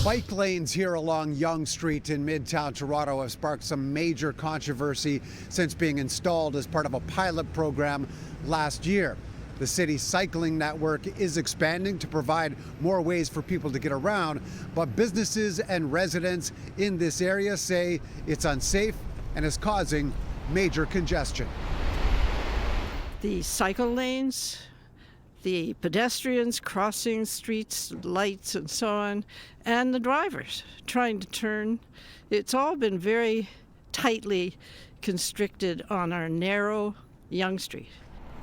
Bike lanes here along Yonge Street in Midtown Toronto have sparked some major controversy since being installed as part of a pilot program last year. The city's cycling network is expanding to provide more ways for people to get around, but businesses and residents in this area say it's unsafe and is causing major congestion. The cycle lanes, the pedestrians crossing streets, lights and so on, and the drivers trying to turn. It's all been very tightly constricted on our narrow Yonge Street.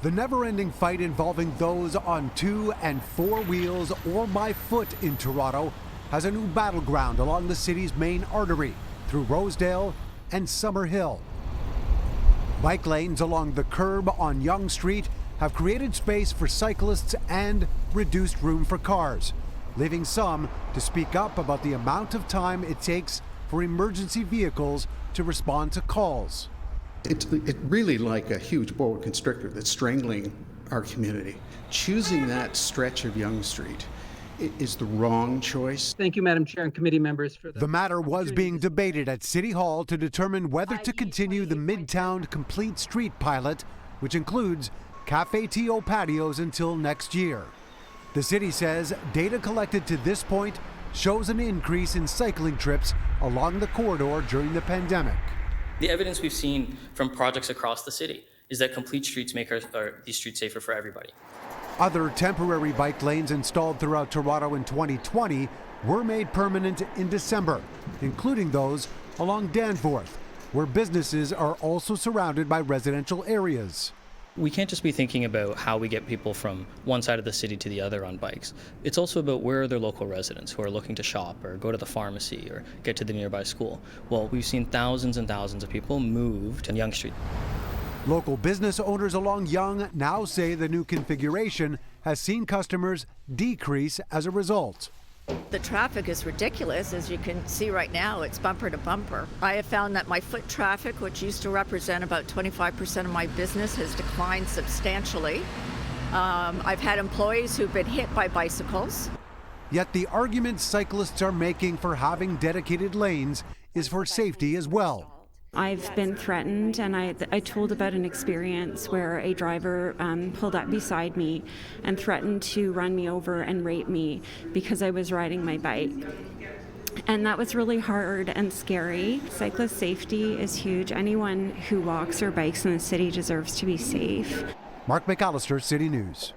The never-ending fight involving those on 2 and 4 wheels or by foot in Toronto has a new battleground along the city's main artery through Rosedale and Summerhill. Bike lanes along the curb on Yonge Street have created space for cyclists and reduced room for cars, leaving some to speak up about the amount of time it takes for emergency vehicles to respond to calls. It's really like a huge boa constrictor that's strangling our community. Choosing that stretch of Yonge Street is the wrong choice. Thank you, Madam Chair and committee members. The matter was being debated at City Hall to determine whether to continue the Midtown Complete Street pilot, which includes Cafe TO patios until next year. The city says data collected to this point shows an increase in cycling trips along the corridor during the pandemic. The evidence we've seen from projects across the city is that complete streets make these streets safer for everybody. Other temporary bike lanes installed throughout Toronto in 2020 were made permanent in December, including those along Danforth, where businesses are also surrounded by residential areas. We can't just be thinking about how we get people from one side of the city to the other on bikes. It's also about where are their local residents who are looking to shop or go to the pharmacy or get to the nearby school. Well, we've seen thousands and thousands of people move to Yonge Street. Local business owners along Yonge now say the new configuration has seen customers decrease as a result. The traffic is ridiculous. As you can see right now, it's bumper to bumper. I have found that my foot traffic, which used to represent about 25% of my business, has declined substantially. I've had employees who've been hit by bicycles. Yet the argument cyclists are making for having dedicated lanes is for safety as well. I've been threatened, and I told about an experience where a driver pulled up beside me and threatened to run me over and rape me because I was riding my bike. And that was really hard and scary. Cyclist safety is huge. Anyone who walks or bikes in the city deserves to be safe. Mark McAllister, City News.